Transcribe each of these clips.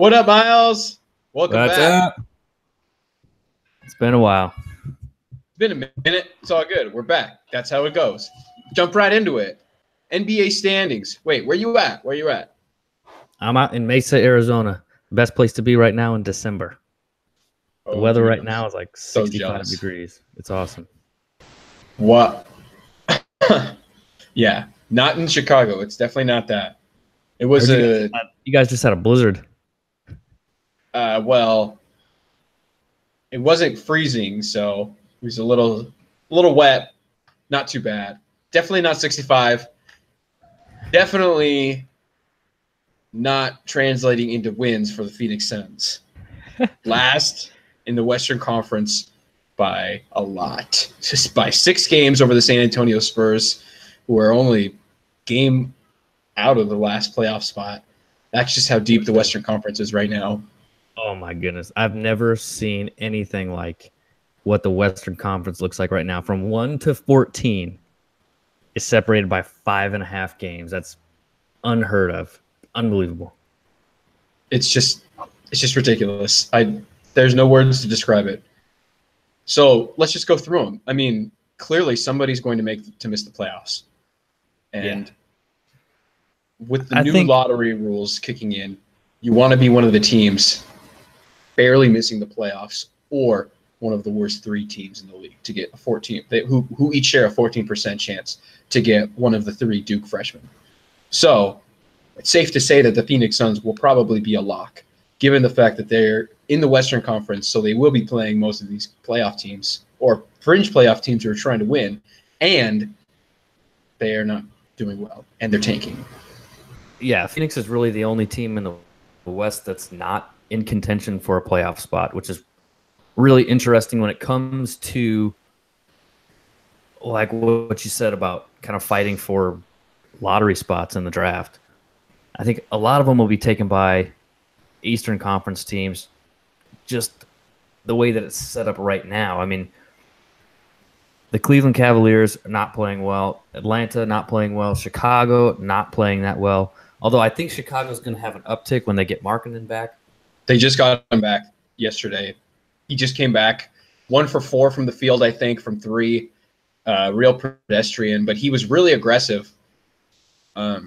What up, Miles? Welcome What's back. up? It's been a while. It's been a minute. It's all good. We're back. That's how it goes. Jump right into it. NBA standings. Wait, where you at? Where you at? I'm out in Mesa, Arizona. Best place to be right now in December. The weather dude, right I'm now is like so 65 jealous. degrees. It's awesome. What? Yeah, not in Chicago. It's definitely not that. It was You guys just had a blizzard. well, it wasn't freezing, so it was a little wet. Not too bad. Definitely not 65. Definitely not translating into wins for the Phoenix Suns. Last in the Western Conference by a lot. Just by 6 games over the San Antonio Spurs, who are only game out of the last playoff spot. That's just how deep the Western Conference is right now. Oh my goodness. I've never seen anything like what the Western Conference looks like right now. From 1 to 14 is separated by 5.5 games. That's unheard of. Unbelievable. It's just ridiculous. There's no words to describe it. So let's just go through them. I mean, clearly somebody's going to miss the playoffs. And with the new lottery rules kicking in, you want to be one of the teams barely missing the playoffs or one of the worst 3 teams in the league to get a 14 who each share a 14% chance to get one of the 3 Duke freshmen. So it's safe to say that the Phoenix Suns will probably be a lock, given the fact that they're in the Western Conference, so they will be playing most of these playoff teams or fringe playoff teams who are trying to win, and they are not doing well, and they're tanking. Yeah, Phoenix is really the only team in the West that's not in contention for a playoff spot, which is really interesting when it comes to like what you said about kind of fighting for lottery spots in the draft. I think a lot of them will be taken by Eastern Conference teams, just the way that it's set up right now. I mean, the Cleveland Cavaliers are not playing well. Atlanta not playing well. Chicago not playing that well. Although I think Chicago's going to have an uptick when they get Markkanen back. They just got him back yesterday. He just came back 1 for 4 from the field, I think, from 3. Real pedestrian, but he was really aggressive. I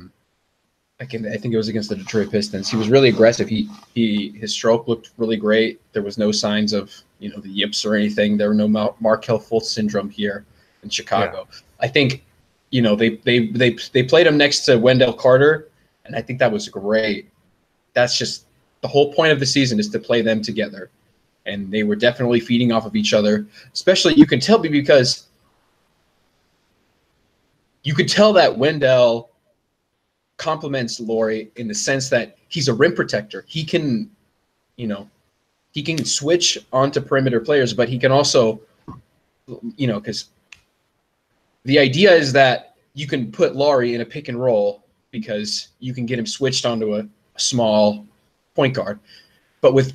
think it was against the Detroit Pistons. He was really aggressive. His stroke looked really great. There was no signs of the yips or anything. There were no Markelle Fultz syndrome here in Chicago. Yeah. I think they played him next to Wendell Carter, and I think that was great. That's just the whole point of the season is to play them together, and they were definitely feeding off of each other. Especially you can tell because you could tell that Wendell complements Lauri in the sense that he's a rim protector. He can, he can switch onto perimeter players, but he can also, because the idea is that you can put Lauri in a pick and roll because you can get him switched onto a small point guard. But with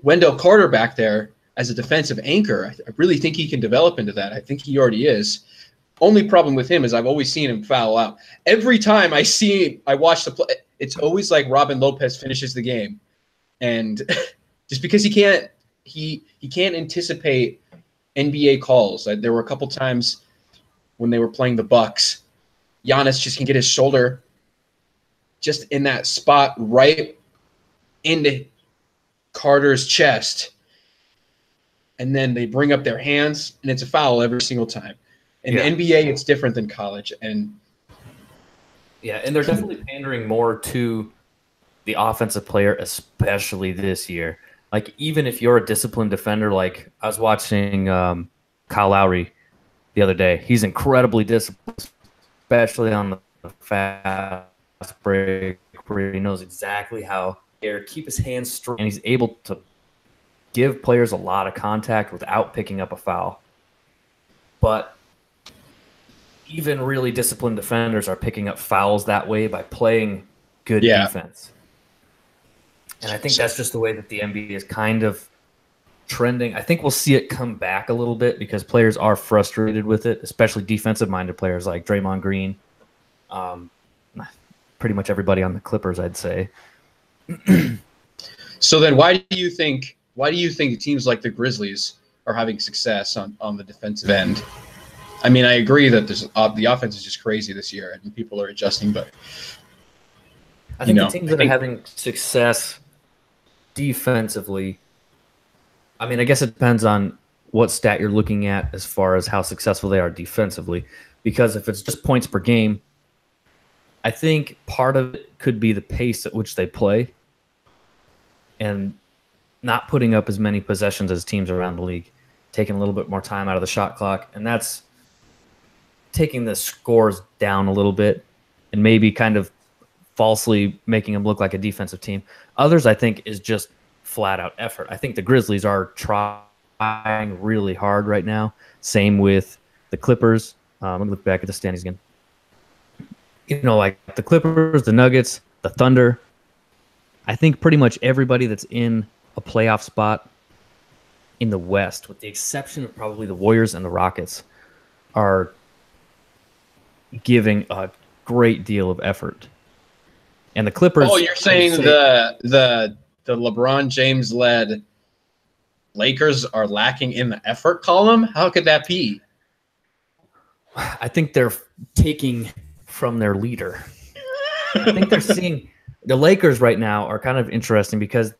Wendell Carter back there as a defensive anchor, I really think he can develop into that. I think he already is. Only problem with him is I've always seen him foul out. Every time I watch the play, it's always like Robin Lopez finishes the game. And just because he can't anticipate NBA calls. There were a couple times when they were playing the Bucks, Giannis just can get his shoulder just in that spot right into Carter's chest. And then they bring up their hands, and it's a foul every single time. In the NBA, it's different than college. And they're definitely pandering more to the offensive player, especially this year. Like, even if you're a disciplined defender, like I was watching Kyle Lowry the other day. He's incredibly disciplined, especially on the fast break, where he knows exactly how to keep his hands straight, and he's able to give players a lot of contact without picking up a foul. But even really disciplined defenders are picking up fouls that way by playing good defense. And I think that's just the way that the NBA is kind of trending. I think we'll see it come back a little bit because players are frustrated with it, especially defensive-minded players like Draymond Green. Pretty much everybody on the Clippers, I'd say. So then why do you think teams like the Grizzlies are having success on the defensive end? I mean, I agree that there's the offense is just crazy this year and people are adjusting, but I think the teams that are having success defensively, I mean, I guess it depends on what stat you're looking at as far as how successful they are defensively. Because if it's just points per game, I think part of it could be the pace at which they play and not putting up as many possessions as teams around the league, taking a little bit more time out of the shot clock. And that's taking the scores down a little bit and maybe kind of falsely making them look like a defensive team. Others, I think, is just flat-out effort. I think the Grizzlies are trying really hard right now. Same with the Clippers. I'm going to look back at the standings again. You know, like the Clippers, the Nuggets, the Thunder. I think pretty much everybody that's in a playoff spot in the West, with the exception of probably the Warriors and the Rockets, are giving a great deal of effort. And the Clippers. Oh, you're saying the LeBron James led Lakers are lacking in the effort column? How could that be? I think they're taking from their leader. I think they're seeing the Lakers right now are kind of interesting because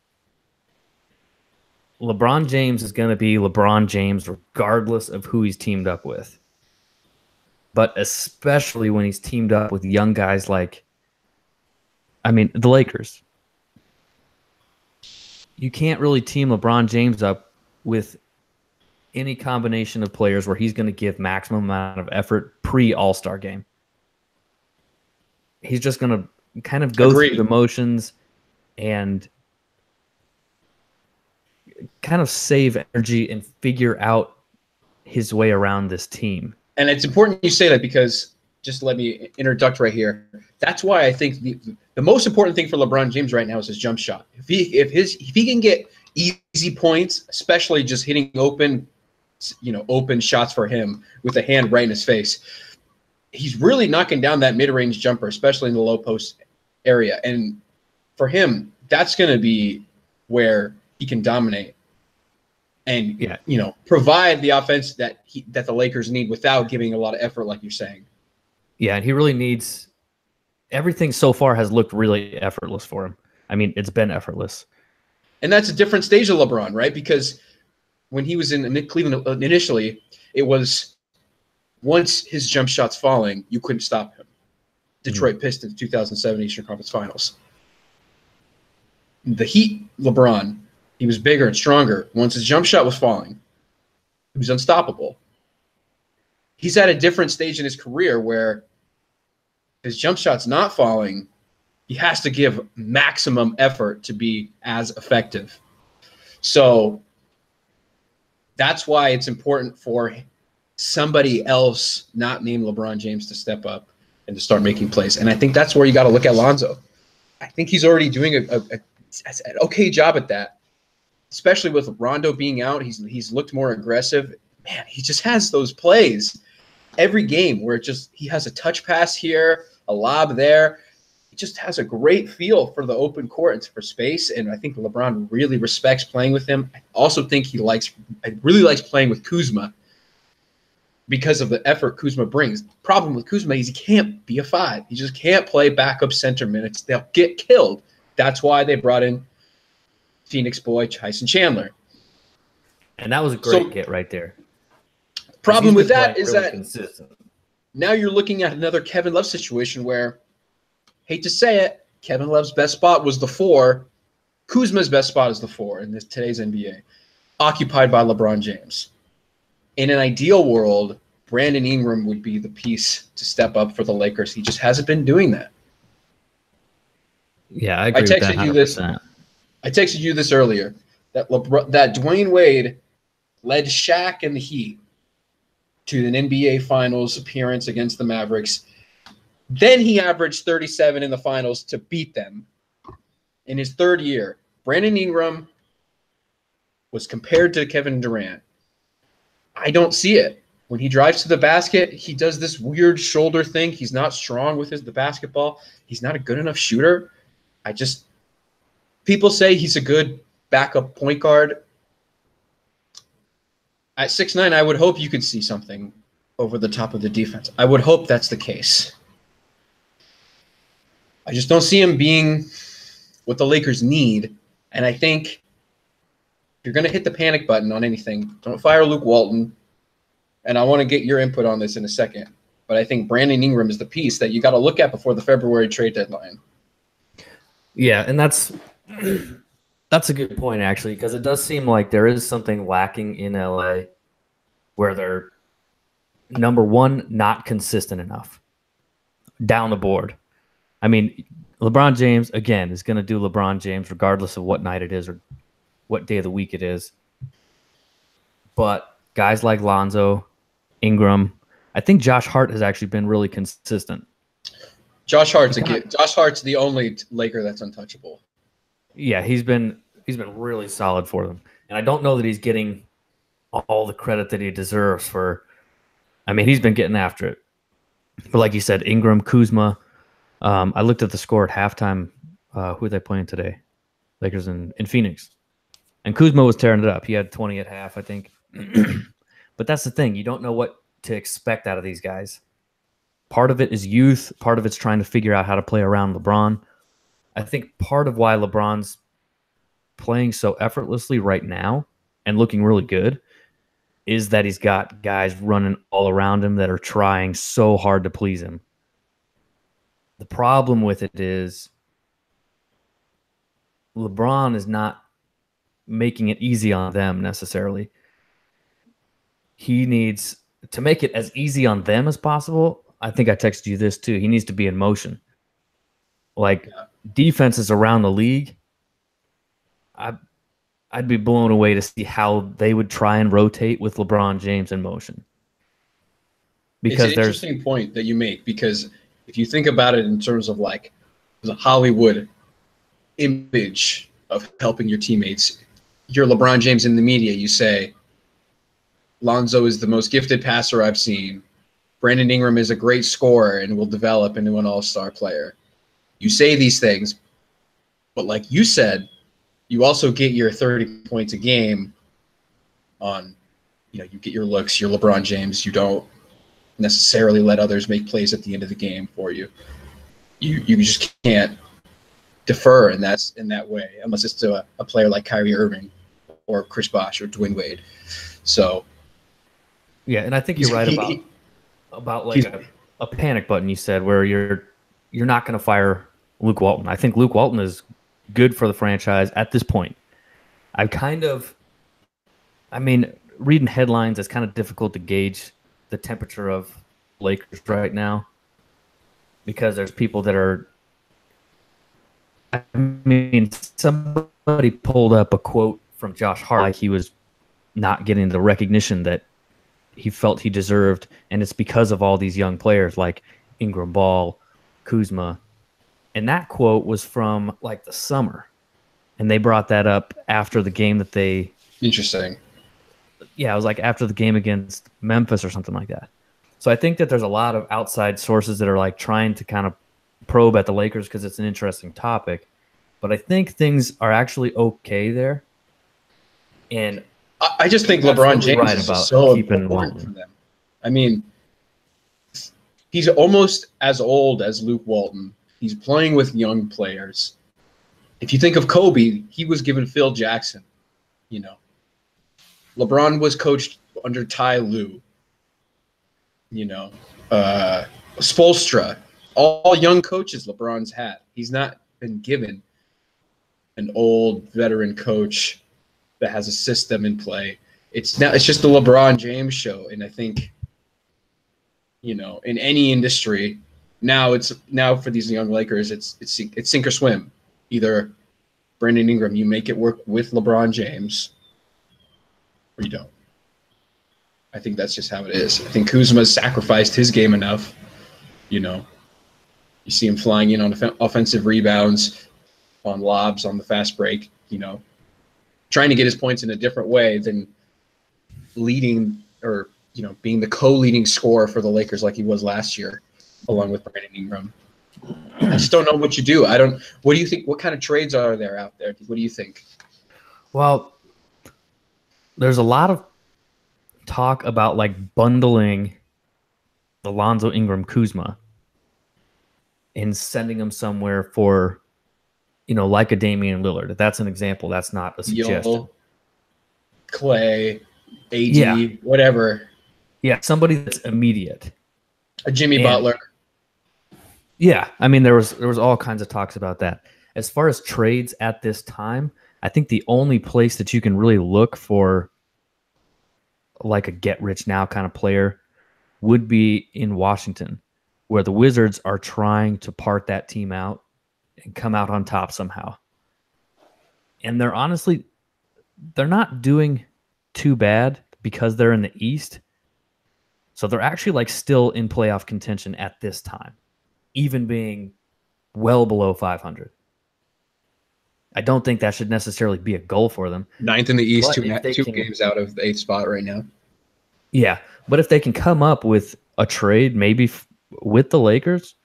LeBron James is going to be LeBron James regardless of who he's teamed up with. But especially when he's teamed up with young guys like, I mean, the Lakers. You can't really team LeBron James up with any combination of players where he's going to give maximum amount of effort pre-All-Star game. He's just going to kind of go through the motions and kind of save energy and figure out his way around this team. And it's important you say that because, just let me interject right here. That's why I think the most important thing for LeBron James right now is his jump shot. If he can get easy points, especially just hitting open shots for him with a hand right in his face, he's really knocking down that mid-range jumper, especially in the low post area. And for him, that's going to be where he can dominate and provide the offense that the Lakers need without giving a lot of effort, like you're saying. Yeah, and he really needs everything so far has looked really effortless for him. I mean, it's been effortless. And that's a different stage of LeBron, right? Because when he was in Cleveland initially, it was once his jump shot's falling, you couldn't stop him. Detroit Pistons, 2007 Eastern Conference Finals. The Heat, LeBron, he was bigger and stronger. Once his jump shot was falling, he was unstoppable. He's at a different stage in his career where his jump shot's not falling. He has to give maximum effort to be as effective. So that's why it's important for somebody else not named LeBron James to step up and to start making plays. And I think that's where you got to look at Lonzo. I think he's already doing an okay job at that, especially with Rondo being out. He's looked more aggressive. Man, he just has those plays every game where he has a touch pass here, a lob there. He just has a great feel for the open court and for space, and I think LeBron really respects playing with him. I also think he really likes playing with Kuzma because of the effort Kuzma brings. The problem with Kuzma is he can't be a 5. He just can't play backup center minutes. They'll get killed. That's why they brought in Phoenix boy Tyson Chandler. And that was a great get right there. Problem with that is really that consistent. Now you're looking at another Kevin Love situation where, hate to say it, Kevin Love's best spot was the 4. Kuzma's best spot is the 4 in today's NBA, occupied by LeBron James. In an ideal world, Brandon Ingram would be the piece to step up for the Lakers. He just hasn't been doing that. Yeah, I agree with that 100%. I texted you this earlier, that Dwayne Wade led Shaq and the Heat to an NBA Finals appearance against the Mavericks. Then he averaged 37 in the finals to beat them. In his third year, Brandon Ingram was compared to Kevin Durant. I don't see it. When he drives to the basket, he does this weird shoulder thing. He's not strong with the basketball. He's not a good enough shooter. People say he's a good backup point guard. At 6'9", I would hope you could see something over the top of the defense. I would hope that's the case. I just don't see him being what the Lakers need. And I think if you're going to hit the panic button on anything, don't fire Luke Walton. And I want to get your input on this in a second. But I think Brandon Ingram is the piece that you got to look at before the February trade deadline. Yeah, and that's a good point, actually, because it does seem like there is something lacking in LA where they're, number one, not consistent enough down the board. I mean, LeBron James, again, is going to do LeBron James regardless of what night it is or what day of the week it is. But guys like Lonzo, Ingram, I think Josh Hart has actually been really consistent. Josh Hart's the only Laker that's untouchable. Yeah, he's been really solid for them. And I don't know that he's getting all the credit that he deserves for – I mean, he's been getting after it. But like you said, Ingram, Kuzma – I looked at the score at halftime. Who are they playing today? Lakers in Phoenix. And Kuzma was tearing it up. He had 20 at half, I think. But that's the thing. You don't know what to expect out of these guys. Part of it is youth. Part of it's trying to figure out how to play around LeBron. I think part of why LeBron's playing so effortlessly right now and looking really good is that he's got guys running all around him that are trying so hard to please him. The problem with it is LeBron is not making it easy on them necessarily. He needs to make it as easy on them as possible. I think I texted you this too. He needs to be in motion. Like defenses around the league, I'd be blown away to see how they would try and rotate with LeBron James in motion. Because it's an interesting point that you make, because if you think about it in terms of like the Hollywood image of helping your teammates, you're LeBron James in the media, you say, Lonzo is the most gifted passer I've seen. Brandon Ingram is a great scorer and will develop into an all-star player. You say these things, but like you said, you also get your 30 points a game on, you get your looks, you're LeBron James. You don't necessarily let others make plays at the end of the game for you. You just can't defer in that way unless it's to a player like Kyrie Irving or Chris Bosh or Dwayne Wade. So yeah, and I think you're right about like a panic button you said where you're not going to fire Luke Walton. I think Luke Walton is good for the franchise at this point. Reading headlines, it's kind of difficult to gauge the temperature of Lakers right now because there's people that are, somebody pulled up a quote from Josh Hart like he was not getting the recognition that he felt he deserved, and it's because of all these young players like Ingram, Ball, Kuzma. And that quote was from like the summer, and they brought that up after the game that they... Interesting. Yeah, it was like after the game against Memphis or something like that. So I think that there's a lot of outside sources that are like trying to kind of probe at the Lakers because it's an interesting topic. But I think things are actually okay there. And I just think LeBron James right is about so keeping important Walton. for them. I mean, he's almost as old as Luke Walton. He's playing with young players. If you think of Kobe, he was given Phil Jackson. LeBron was coached under Ty Lue. Spoelstra. All young coaches LeBron's had. He's not been given an old veteran coach that has a system in play. It's just the LeBron James show. And I think, in any industry, now for these young Lakers, it's sink or swim. Either Brandon Ingram, you make it work with LeBron James, or you don't. I think that's just how it is. I think Kuzma's sacrificed his game enough. You see him flying in on offensive rebounds, on lobs, on the fast break, trying to get his points in a different way than leading or, being the co-leading scorer for the Lakers like he was last year, along with Brandon Ingram. I just don't know what you do. I don't. What do you think? What kind of trades are there out there? What do you think? Well, there's a lot of talk about like bundling Alonzo Ingram Kuzma and sending him somewhere for, like a Damian Lillard. That's an example. That's not a suggestion. Clay, AD, whatever. Yeah, somebody that's immediate. A Jimmy Butler. Yeah, I mean there was all kinds of talks about that. As far as trades at this time, I think the only place that you can really look for like a get rich now kind of player would be in Washington, where the Wizards are trying to part that team out and come out on top somehow. And they're not doing too bad because they're in the East. So they're actually like still in playoff contention at this time, even being well below 500. I don't think that should necessarily be a goal for them. 9th in the East, two games out of the 8th spot right now. Yeah, but if they can come up with a trade, maybe with the Lakers,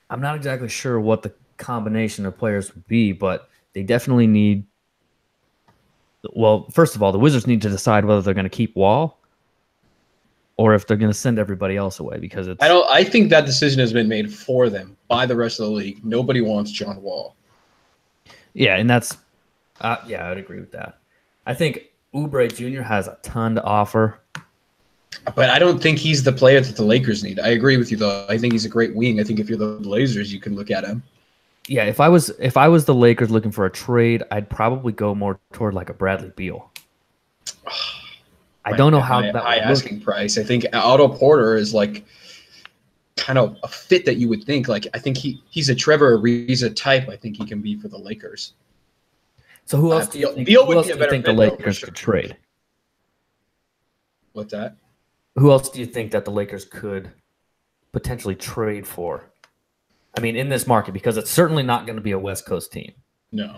I'm not exactly sure what the combination of players would be, but they definitely need. Well, first of all, the Wizards need to decide whether they're going to keep Wall or if they're going to send everybody else away because it's. I think that decision has been made for them by the rest of the league. Nobody wants John Wall. Yeah, and that's. Yeah, I would agree with that. I think Oubre Jr. has a ton to offer. But I don't think he's the player that the Lakers need. I agree with you, though. I think he's a great wing. I think if you're the Blazers, you can look at him. Yeah, if I was the Lakers looking for a trade, I'd probably go more toward like a Bradley Beal. I don't know how that high asking price. I think Otto Porter is like kind of a fit that you would think. Like I think he's a Trevor Ariza type. I think he can be for the Lakers. So who else do you think the Lakers could trade? What's that? Who else do you think that the Lakers could potentially trade for? I mean, in this market, because it's certainly not going to be a West Coast team. No.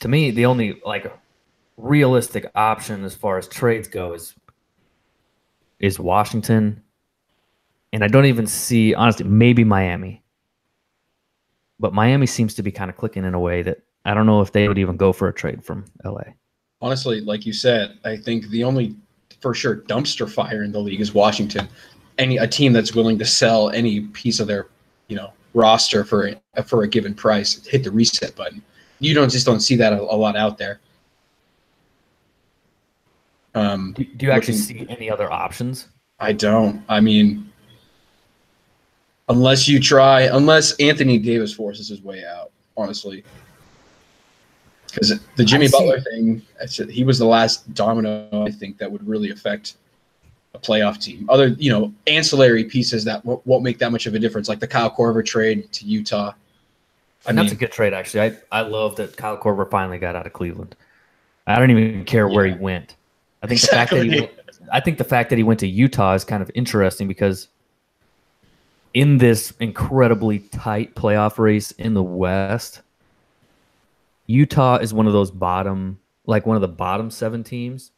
To me, the only like realistic option as far as trades go is Washington, and I don't even see, honestly, maybe Miami. But Miami seems to be kind of clicking in a way that I don't know if they would even go for a trade from LA. Honestly, like you said, I think the only for sure dumpster fire in the league is Washington. A team that's willing to sell any piece of their, roster for a given price, hit the reset button. You don't see that a lot out there. Do you actually see any other options? I don't. I mean, unless Anthony Davis forces his way out, honestly. Because the Jimmy Butler thing, he was the last domino, I think, that would really affect a playoff team. Other, ancillary pieces that won't make that much of a difference, like the Kyle Korver trade to Utah. That's a good trade, actually. I love that Kyle Korver finally got out of Cleveland. I don't even care where he went. I think the fact that he went to Utah is kind of interesting because in this incredibly tight playoff race in the West, Utah is one of the bottom 7 teams.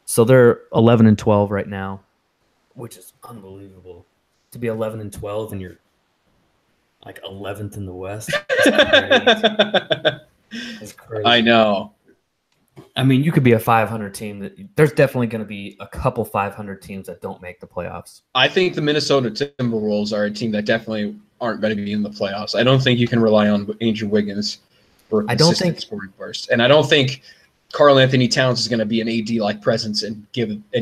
So they're 11-12 right now, which is unbelievable. To be 11-12 and you're like 11th in the West. That's crazy. I know. I mean, you could be a 500 team. There's definitely going to be a couple 500 teams that don't make the playoffs. I think the Minnesota Timberwolves are a team that definitely aren't going to be in the playoffs. I don't think you can rely on Andrew Wiggins for a consistent scoring burst. And I don't think Karl Anthony Towns is going to be an AD-like presence and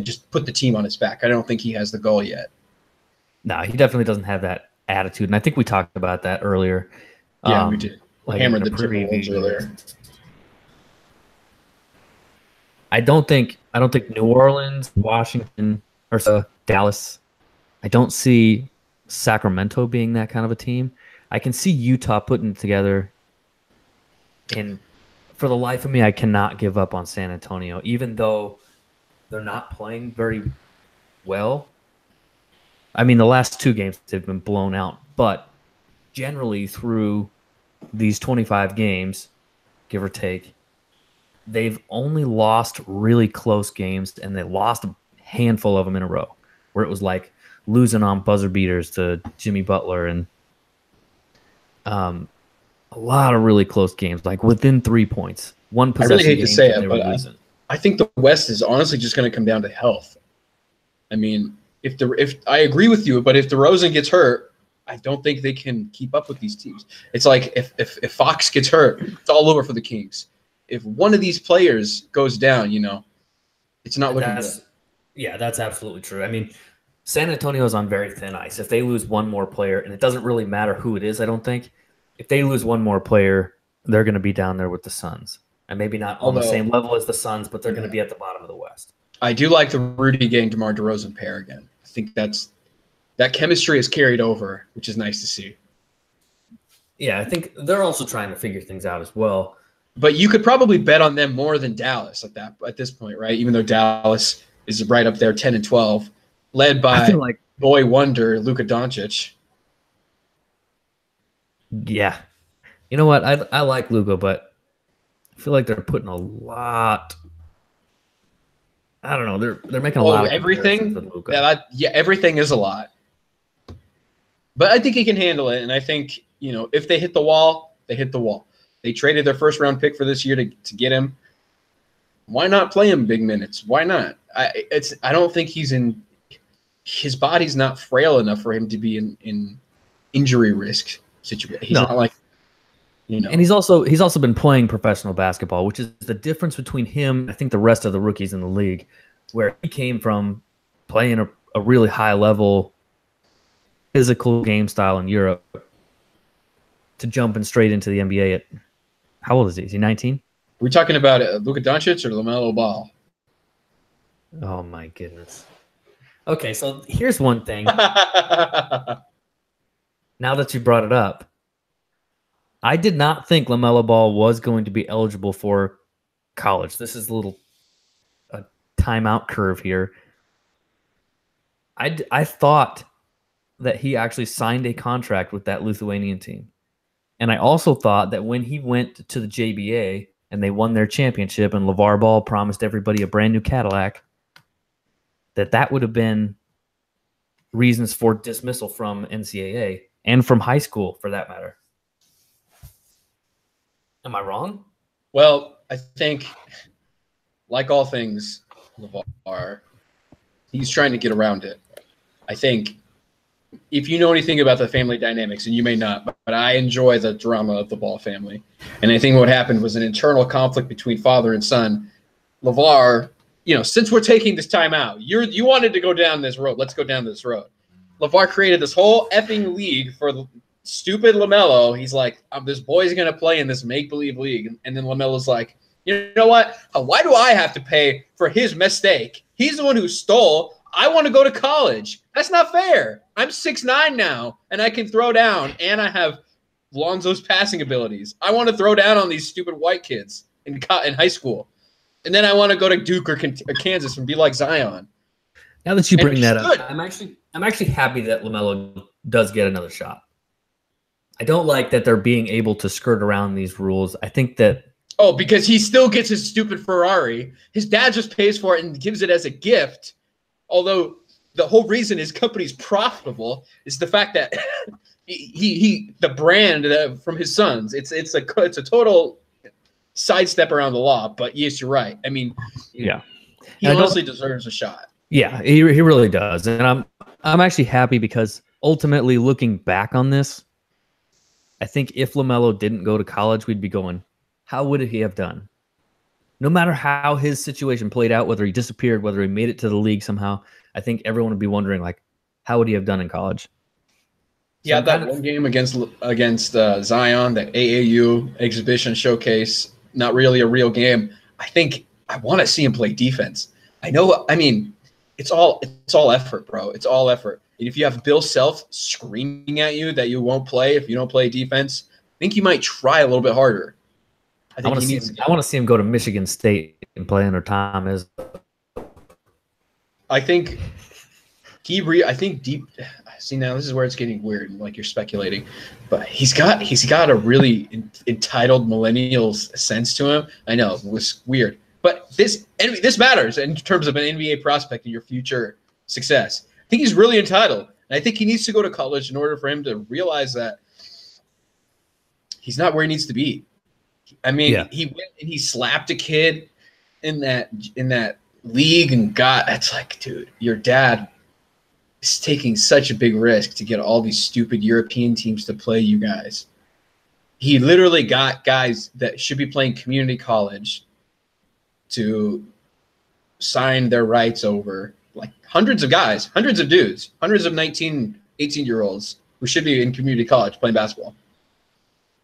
just put the team on his back. I don't think he has the goal yet. No, he definitely doesn't have that attitude. And I think we talked about that earlier. Yeah, we did. Hammered the Timberwolves earlier. I don't think New Orleans, Washington, or Dallas. I don't see Sacramento being that kind of a team. I can see Utah putting it together. And for the life of me, I cannot give up on San Antonio, even though they're not playing very well. I mean, the last 2 games they've been blown out, but generally through these 25 games, give or take, they've only lost really close games, and they lost a handful of them in a row, where it was like losing on buzzer beaters to Jimmy Butler and a lot of really close games, like within 3 points. One possession. I really hate to say it, but I think the West is honestly just going to come down to health. I mean, if I agree with you, but if DeRozan gets hurt, I don't think they can keep up with these teams. It's like if Fox gets hurt, it's all over for the Kings. If one of these players goes down, it's not looking good. Yeah, that's absolutely true. I mean, San Antonio is on very thin ice. If they lose one more player, and it doesn't really matter who it is, I don't think. If they lose one more player, they're going to be down there with the Suns. And maybe not on the same level as the Suns, but they're going to be at the bottom of the West. I do like the Rudy Gay DeMar DeRozan pair again. I think that chemistry is carried over, which is nice to see. Yeah, I think they're also trying to figure things out as well. But you could probably bet on them more than Dallas at this point, right? Even though Dallas is right up there, 10-12, led by boy wonder Luka Doncic. Yeah, you know what? I like Luka, but I feel like they're putting a lot. I don't know. They're making a lot of everything. Yeah, everything is a lot. But I think he can handle it, and I think if they hit the wall, they hit the wall. They traded their first round pick for this year to get him. Why not play him big minutes? Why not? I don't think his body's not frail enough for him to be in injury risk situation. He's not like. And he's also been playing professional basketball, which is the difference between him and I think the rest of the rookies in the league, where he came from playing a really high level physical game style in Europe to jumping straight into the NBA at how old is he? Is he 19? We're talking about Luka Doncic or LaMelo Ball? Oh my goodness. Okay, so here's one thing. Now that you brought it up, I did not think LaMelo Ball was going to be eligible for college. This is a timeout curve here. I thought that he actually signed a contract with that Lithuanian team. And I also thought that when he went to the JBA and they won their championship and LeVar Ball promised everybody a brand new Cadillac, that would have been reasons for dismissal from NCAA and from high school for that matter. Am I wrong? Well, I think, like all things, LeVar, he's trying to get around it. I think if you know anything about the family dynamics, and you may not, but I enjoy the drama of the Ball family. And I think what happened was an internal conflict between father and son. LeVar, since we're taking this time out, you wanted to go down this road. Let's go down this road. LeVar created this whole effing league for stupid LaMelo. He's like, this boy's going to play in this make-believe league. And then LaMelo's like, you know what? Why do I have to pay for his mistake? He's the one who stole. I want to go to college. That's not fair. I'm 6'9" now, and I can throw down, and I have Lonzo's passing abilities. I want to throw down on these stupid white kids in high school. And then I want to go to Duke or Kansas and be like Zion. Now that you bring that up, I'm actually happy that LaMelo does get another shot. I don't like that they're being able to skirt around these rules. I think that because he still gets his stupid Ferrari. His dad just pays for it and gives it as a gift. Although the whole reason his company's profitable is the fact that he the brand from his sons. It's a total sidestep around the law. But yes, you're right. I mean, yeah, he honestly deserves a shot. Yeah, he really does, and I'm actually happy because ultimately, looking back on this, I think if LaMelo didn't go to college, we'd be going, how would he have done? No matter how his situation played out, whether he disappeared, whether he made it to the league somehow, I think everyone would be wondering, how would he have done in college? Yeah, that one game against Zion, the AAU exhibition showcase, not really a real game. I think I want to see him play defense. It's all effort, bro. It's all effort. And if you have Bill Self screaming at you that you won't play if you don't play defense, I think you might try a little bit harder. I want to see him go to Michigan State and play under Tom Izzo. I think deep. See, now this is where it's getting weird, like you're speculating, but he's got a really entitled millennial sense to him. I know it was weird, but this matters in terms of an NBA prospect and your future success. think he's really entitled. And I think he needs to go to college in order for him to realize that he's not where he needs to be. I mean, he went and he slapped a kid in that league and it's like, dude, your dad is taking such a big risk to get all these stupid European teams to play you guys. He literally got guys that should be playing community college to sign their rights over, like hundreds of guys, hundreds of dudes, hundreds of 19, 18-year-olds who should be in community college playing basketball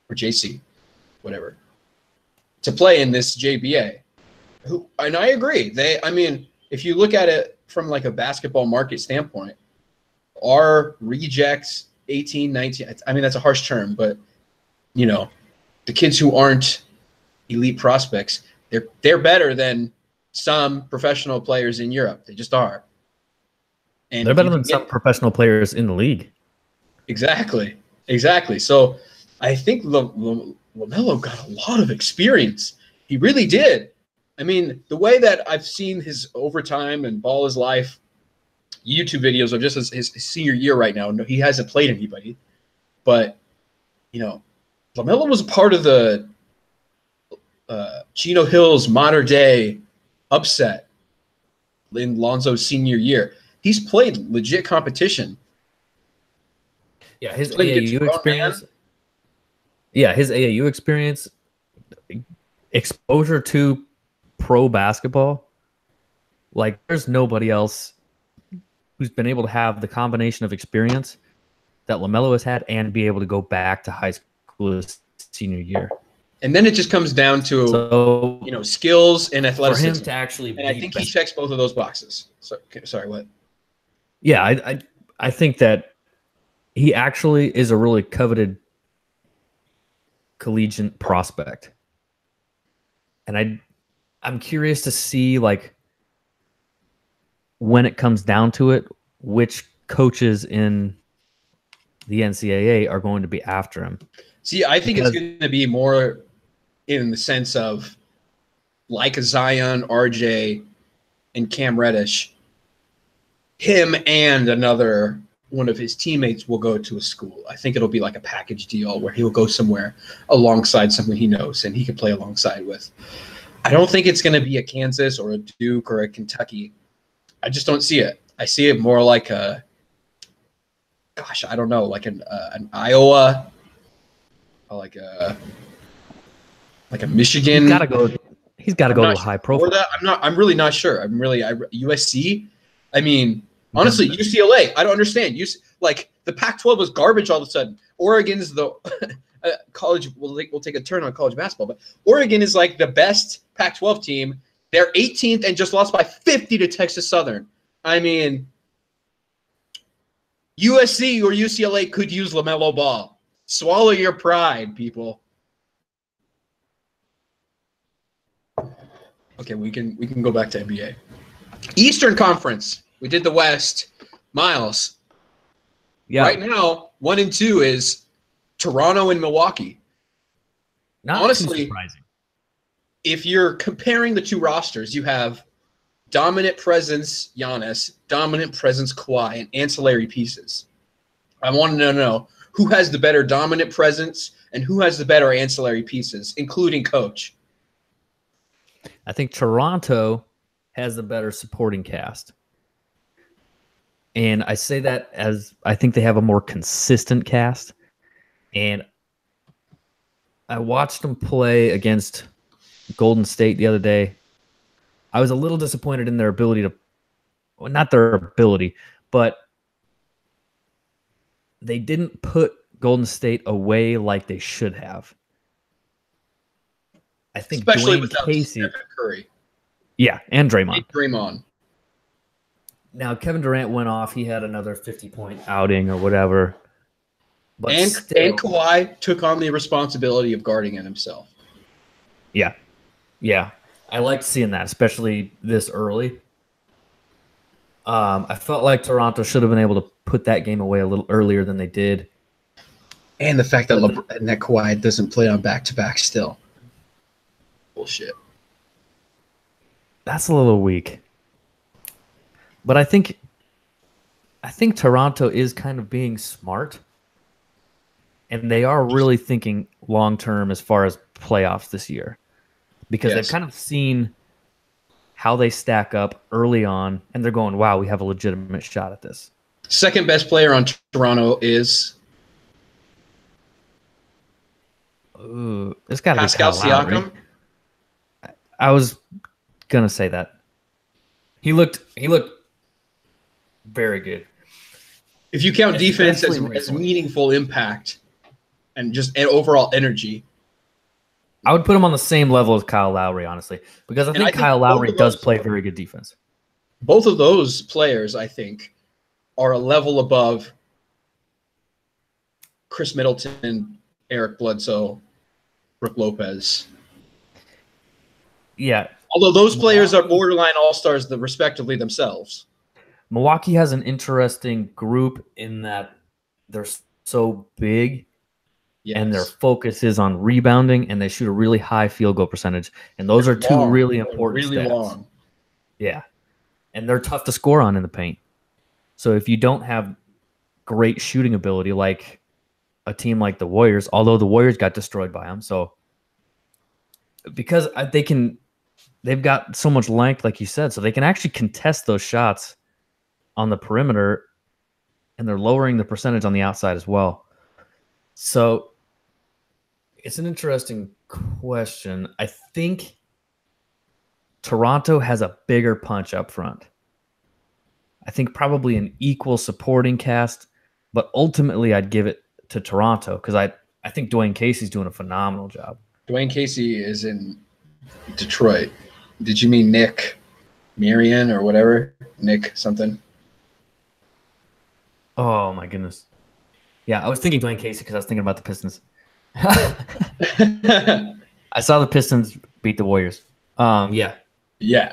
or JC, whatever, to play in this JBA. And I agree. I mean, if you look at it from like a basketball market standpoint, our rejects 18, 19, I mean, that's a harsh term, but you know, the kids who aren't elite prospects, they're better than some professional players in Europe. They just are. And they're better than some professional players in the league. Exactly. So I think LaMelo got a lot of experience. He really did. I mean, the way that I've seen his overtime and ball his life YouTube videos of just his senior year right now, no, he hasn't played anybody. But, you know, LaMelo was a part of the Chino Hills modern day upset in Lonzo's senior year. He's played legit competition. Yeah, his AAU experience. Man. Yeah, his AAU experience, exposure to pro basketball. Like, there's nobody else who's been able to have the combination of experience that LaMelo has had and be able to go back to high school his senior year. And then it just comes down to skills and athleticism. For him to actually, and I think he checks both of those boxes. So, sorry, what? Yeah, I think that he actually is a really coveted collegiate prospect, and I'm curious to see, like, when it comes down to it, which coaches in the NCAA are going to be after him. See, I think it's going to be more in the sense of like a Zion, RJ, and Cam Reddish. Him and another one of his teammates will go to a school. I think it'll be like a package deal where he'll go somewhere alongside someone he knows and he can play alongside with. I don't think it's going to be a Kansas or a Duke or a Kentucky. I just don't see it. I see it more like like an Iowa, or like a Michigan. He's got to go to a high profile. I'm really not sure. USC. I mean, honestly, UCLA. I don't understand. Like the Pac-12 was garbage all of a sudden. Oregon's the college. We'll take a turn on college basketball, but Oregon is like the best Pac-12 team. They're 18th and just lost by 50 to Texas Southern. I mean, USC or UCLA could use LaMelo Ball. Swallow your pride, people. Okay, we can go back to NBA. Eastern Conference. We did the West. Miles. Yeah. Right now, 1 and 2 is Toronto and Milwaukee. Honestly, too surprising. If you're comparing the two rosters, you have dominant presence Giannis, dominant presence Kawhi, and ancillary pieces. I want to know who has the better dominant presence and who has the better ancillary pieces, including coach. I think Toronto has the better supporting cast. And I say that as I think they have a more consistent cast. And I watched them play against Golden State the other day. I was a little disappointed in their ability to, well, not their ability, but they didn't put Golden State away like they should have. I think especially Dwayne without Casey, Stephen Curry. Yeah, and Draymond. And Draymond. Now Kevin Durant went off. He had another 50-point outing or whatever. But and still, Kawhi took on the responsibility of guarding it himself. Yeah. Yeah. I liked seeing that, especially this early. I felt like Toronto should have been able to put that game away a little earlier than they did. And the fact that that Kawhi doesn't play on back-to-back still. Bullshit. That's a little weak. But I think I think Toronto is kind of being smart, and they are really thinking long term as far as playoffs this year, because they've Yes. kind of seen how they stack up early on, and they're going, "Wow, we have a legitimate shot at this." Second best player on Toronto is Ooh, it's got to be Pascal Kyle Lowry. Siakam. I was gonna say that. He looked very good. If you count defense Especially as recently. meaningful impact and just an overall energy, I would put him on the same level as Kyle Lowry, honestly, because I think Kyle Lowry both of does those- play very good defense. both of those players, I think, are a level above Chris Middleton, Eric Bledsoe, Brook Lopez. Yeah, Although those players are borderline all-stars respectively themselves. Milwaukee has an interesting group in that they're so big Yes. and their focus is on rebounding, and they shoot a really high field goal percentage. And those are two Long. really They're important really stats. long. Yeah. And they're tough to score on in the paint. So if you don't have great shooting ability like a team like the Warriors, although the Warriors got destroyed by them, so because they've got so much length, like you said, so they can actually contest those shots on the perimeter, and they're lowering the percentage on the outside as well. So it's an interesting question. I think Toronto has a bigger punch up front. I think probably an equal supporting cast, but ultimately I'd give it to Toronto because I think Dwayne Casey's doing a phenomenal job. Dwayne Casey is in Detroit. Did you mean Nick Marion or whatever? Nick something? Oh my goodness. Yeah, I was thinking Dwayne Casey because I was thinking about the Pistons. I saw the Pistons beat the Warriors. Yeah. Yeah.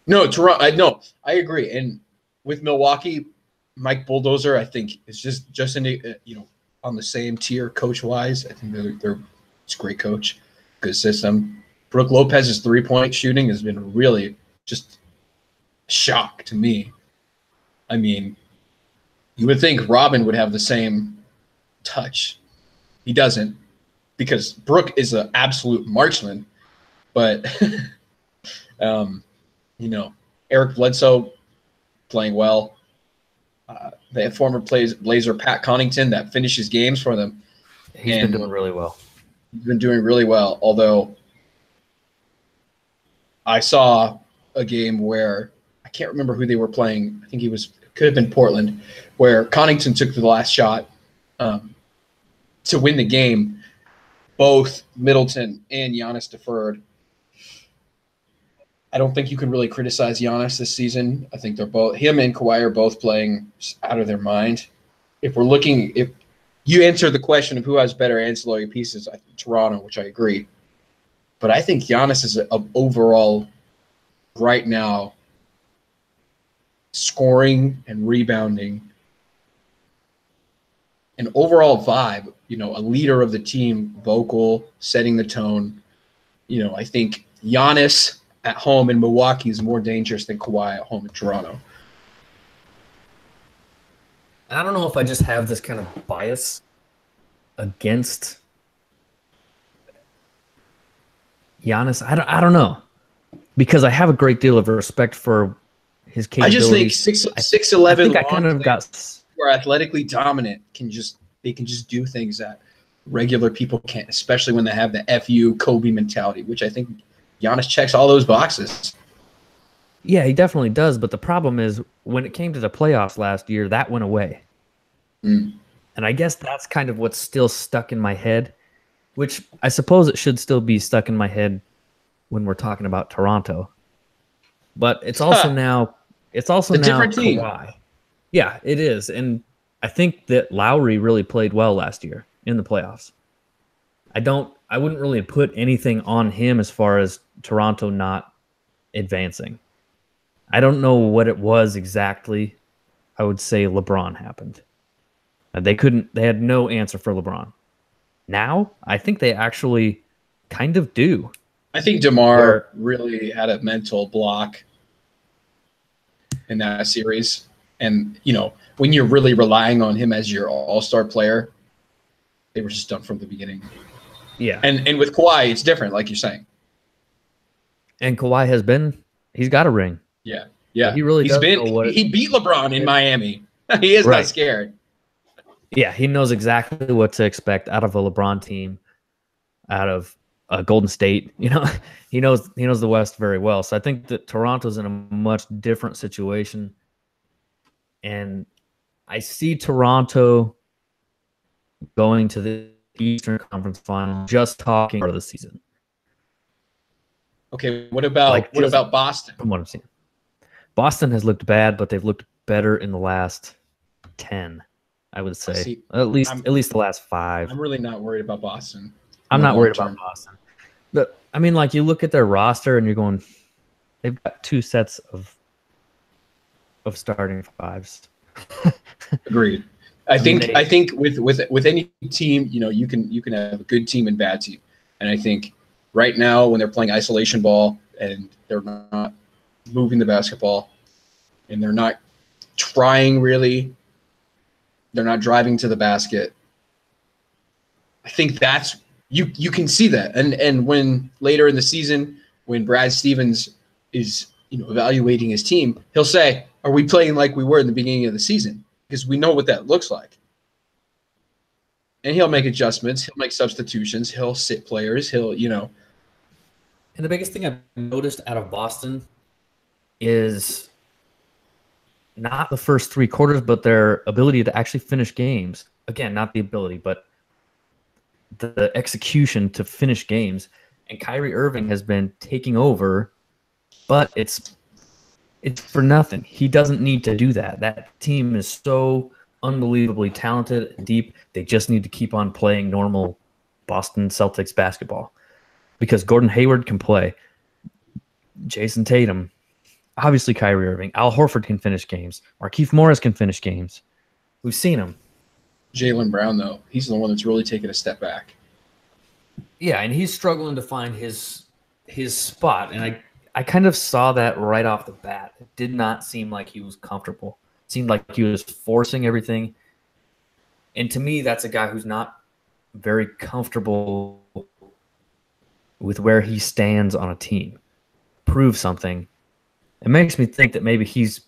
No, Toronto. No, I agree. And with Milwaukee, Mike Bulldozer, I think is just in on the same tier coach wise. I think they're it's a great coach, good system. Brook Lopez's 3-point shooting has been really just a shock to me. I mean, you would think Robin would have the same touch. He doesn't, because Brook is an absolute marksman. But Eric Bledsoe playing well. They have former Blazer Pat Connaughton that finishes games for them. He's been doing really well. He's been doing really well, although I saw a game where I can't remember who they were playing. I think could have been Portland, where Connaughton took the last shot to win the game. Both Middleton and Giannis deferred. I don't think you can really criticize Giannis this season. I think him and Kawhi are both playing out of their mind. If you answer the question of who has better ancillary pieces, I think Toronto, which I agree. But I think Giannis is overall right now scoring and rebounding, an overall vibe, a leader of the team, vocal, setting the tone. I think Giannis at home in Milwaukee is more dangerous than Kawhi at home in Toronto. I don't know if I just have this kind of bias against Giannis. I don't know, because I have a great deal of respect for his capabilities. I just think 6'11", I think I kind of got who are athletically dominant can just do things that regular people can't, especially when they have the FU Kobe mentality, which I think Giannis checks all those boxes. Yeah, he definitely does. But the problem is when it came to the playoffs last year, that went away. And I guess that's kind of what's still stuck in my head, which I suppose it should still be stuck in my head when we're talking about Toronto. But it's also now different team. Kawhi. Yeah, it is. And I think that Lowry really played well last year in the playoffs. I wouldn't really put anything on him as far as Toronto not advancing. I don't know what it was exactly. I would say LeBron happened. They had no answer for LeBron. Now, I think they actually kind of do. I think DeMar really had a mental block. in that series. And, when you're really relying on him as your all-star player, they were just done from the beginning. Yeah. And with Kawhi, it's different, like you're saying. And Kawhi he's got a ring. Yeah. Yeah. He really does know what he beat LeBron in Miami. He is not scared. Yeah, he knows exactly what to expect out of a LeBron team, out of Golden State. He knows the West very well. So I think that Toronto's in a much different situation. And I see Toronto going to the Eastern Conference Final, just talking part of the season. Okay, what about Boston? From what I'm seeing, Boston has looked bad, but they've looked better in the last 10. I would say at least the last 5. I'm really not worried about Boston. I'm not worried about Boston. But I mean, like, you look at their roster and you're going, they've got 2 sets of starting 5s. Agreed. I think with any team, you can have a good team and bad team. And I think right now when they're playing isolation ball and they're not moving the basketball and they're not trying really, they're not driving to the basket. I think that's you can see that. And when later in the season, when Brad Stevens is evaluating his team, he'll say, "Are we playing like we were in the beginning of the season?" Because we know what that looks like. And he'll make adjustments. He'll make substitutions. He'll sit players. He'll. And the biggest thing I've noticed out of Boston is not the first 3 quarters, but their ability to actually finish games. Again, not the ability, but the execution to finish games. And Kyrie Irving has been taking over, but it's for nothing. He doesn't need to do that. That team is so unbelievably talented and deep. They just need to keep on playing normal Boston Celtics basketball because Gordon Hayward can play. Jason Tatum, obviously Kyrie Irving. Al Horford can finish games. Markieff Morris can finish games. We've seen him. Jaylen Brown, though, he's the one that's really taken a step back. Yeah, and he's struggling to find his spot. And I kind of saw that right off the bat. It did not seem like he was comfortable. It seemed like he was forcing everything. And to me, that's a guy who's not very comfortable with where he stands on a team. Prove something. It makes me think that maybe he's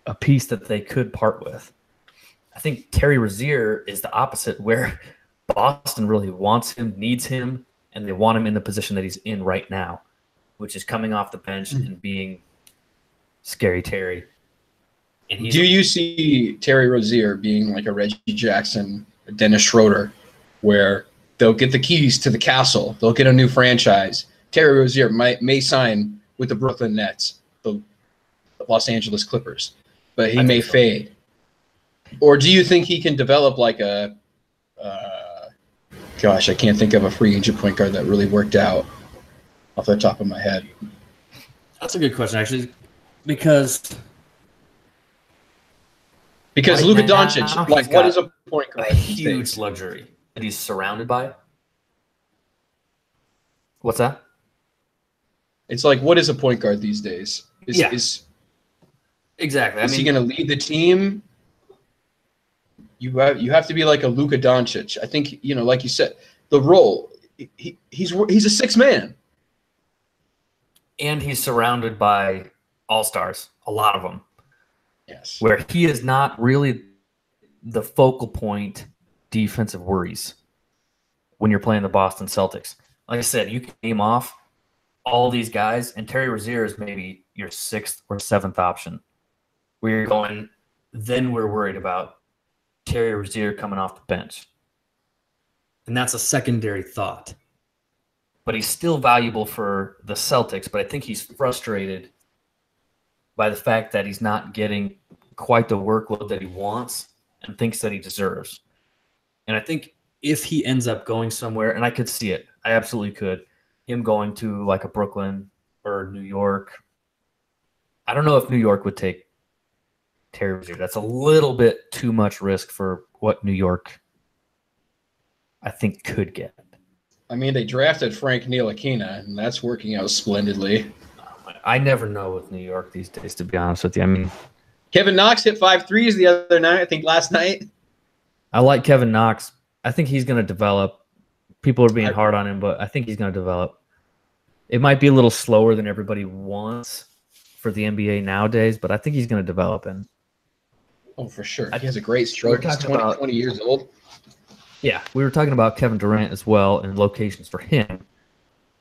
a piece that they could part with. I think Terry Rozier is the opposite, where Boston really wants him, needs him, and they want him in the position that he's in right now, which is coming off the bench and being Scary Terry. And do you see Terry Rozier being like a Reggie Jackson, a Dennis Schroeder, where they'll get the keys to the castle, they'll get a new franchise? Terry Rozier may sign with the Brooklyn Nets, the Los Angeles Clippers, but he may fade. Or do you think he can develop like a gosh, I can't think of a free agent point guard that really worked out off the top of my head. That's a good question, actually, because Luka Doncic, like, what is a point guard? A huge luxury that he's surrounded by. What's that? It's like, what is a point guard these days? Exactly. Is he going to lead the team? You have to be like a Luka Doncic. I think, like you said, the role, he's a sixth man. And he's surrounded by all-stars, a lot of them. Yes. Where he is not really the focal point defensive worries when you're playing the Boston Celtics. Like I said, you can name off all these guys, and Terry Rozier is maybe your 6th or 7th option. Where you're going, then we're worried about Terry Rozier coming off the bench. And that's a secondary thought. But he's still valuable for the Celtics, but I think he's frustrated by the fact that he's not getting quite the workload that he wants and thinks that he deserves. And I think if he ends up going somewhere, and I could see it, I absolutely could, him going to like a Brooklyn or New York. I don't know if New York would take Terry Rozier. That's a little bit too much risk for what New York, I think, could get. I mean, they drafted Frank Ntilikina, and that's working out splendidly. I never know with New York these days, to be honest with you. I mean, Kevin Knox hit 5 threes the other night, I think last night. I like Kevin Knox. I think he's going to develop. People are being hard on him, but I think he's going to develop. It might be a little slower than everybody wants for the NBA nowadays, but I think he's going to develop. And oh, for sure. He has a great stroke. He's 20 years old. Yeah, we were talking about Kevin Durant as well and locations for him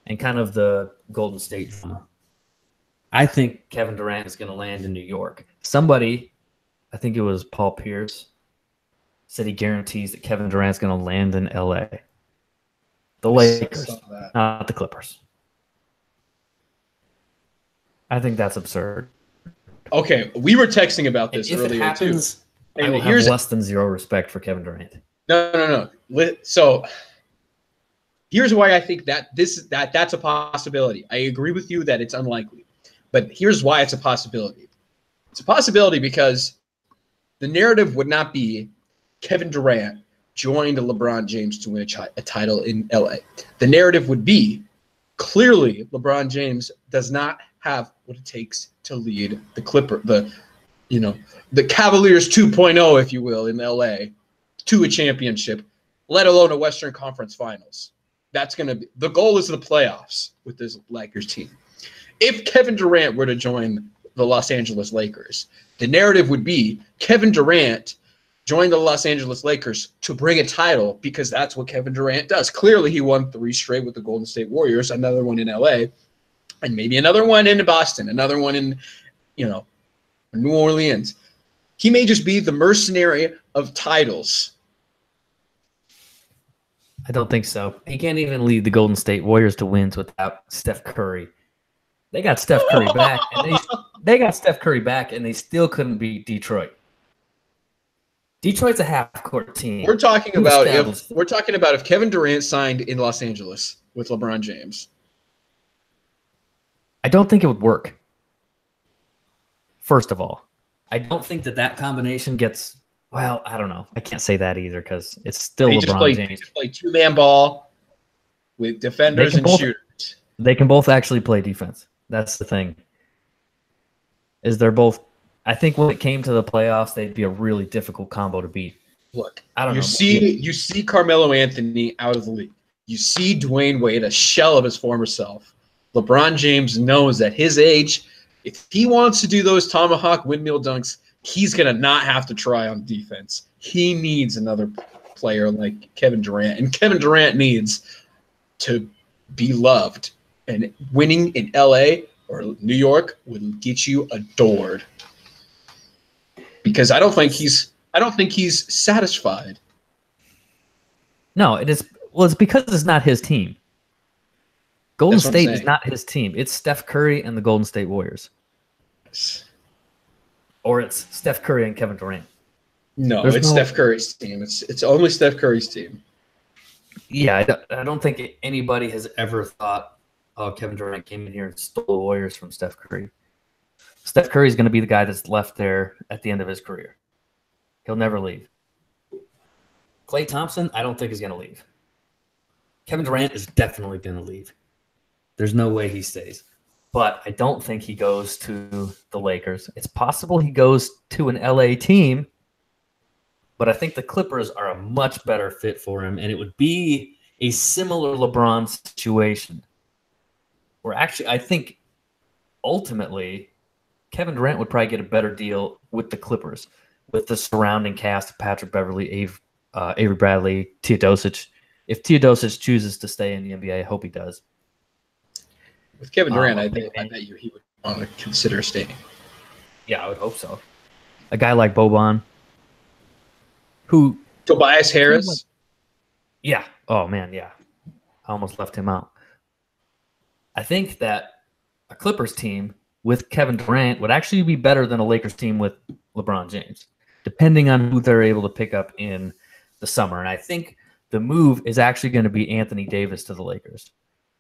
and kind of the Golden State drama. I think Kevin Durant is going to land in New York. Somebody, I think it was Paul Pierce, said he guarantees that Kevin Durant's going to land in LA. The Lakers, not the Clippers. I think that's absurd. Okay, we were texting about this if earlier it happens, too. I will have less than zero respect for Kevin Durant. No. So here's why I think that's a possibility. I agree with you that it's unlikely, but here's why it's a possibility. It's a possibility because the narrative would not be Kevin Durant joined LeBron James to win a title in LA. The narrative would be clearly LeBron James does not have what it takes to lead the the Cavaliers 2.0, if you will, in LA to a championship, let alone a Western Conference Finals. That's going to be the goal is the playoffs with this Lakers team. If Kevin Durant were to join the Los Angeles Lakers, the narrative would be Kevin Durant joined the Los Angeles Lakers to bring a title because that's what Kevin Durant does. Clearly, he won 3 straight with the Golden State Warriors, another one in LA, and maybe another one in Boston, another one in, New Orleans. He may just be the mercenary of titles. I don't think so. He can't even lead the Golden State Warriors to wins without Steph Curry. They got Steph Curry back, and they still couldn't beat Detroit. Detroit's a half-court team. We're talking about if Kevin Durant signed in Los Angeles with LeBron James. I don't think it would work. First of all, I don't think that combination gets. Well, I don't know. I can't say that either because it's still LeBron James. Just play 2-man ball with defenders and shooters. They can both actually play defense. That's the thing. They're both. I think when it came to the playoffs, they'd be a really difficult combo to beat. Look, I don't know. You see Carmelo Anthony out of the league. You see Dwayne Wade, a shell of his former self. LeBron James knows that his age, if he wants to do those tomahawk windmill dunks, he's going to not have to try on defense. He needs another player like Kevin Durant. And Kevin Durant needs to be loved. And winning in LA or New York would get you adored. Because I don't think he's satisfied. No, it's because it's not his team. Golden State is not his team. It's Steph Curry and the Golden State Warriors. Or it's Steph Curry and Kevin Durant. No, it's Steph Curry's team. It's only Steph Curry's team. Yeah, I don't think anybody has ever thought, oh, Kevin Durant came in here and stole the Warriors from Steph Curry. Steph Curry is going to be the guy that's left there at the end of his career. He'll never leave. Klay Thompson, I don't think is going to leave. Kevin Durant is definitely going to leave. There's no way he stays. But I don't think he goes to the Lakers. It's possible he goes to an LA team, but I think the Clippers are a much better fit for him, and it would be a similar LeBron situation. Where actually, I think ultimately Kevin Durant would probably get a better deal with the Clippers, with the surrounding cast of Patrick Beverley, Avery Bradley, Teodosic. If Teodosic chooses to stay in the NBA, I hope he does. With Kevin Durant, I bet you he would want to consider staying. Yeah, I would hope so. A guy like Boban, Tobias Harris. Yeah. Oh man, yeah. I almost left him out. I think that a Clippers team with Kevin Durant would actually be better than a Lakers team with LeBron James, depending on who they're able to pick up in the summer. And I think the move is actually going to be Anthony Davis to the Lakers.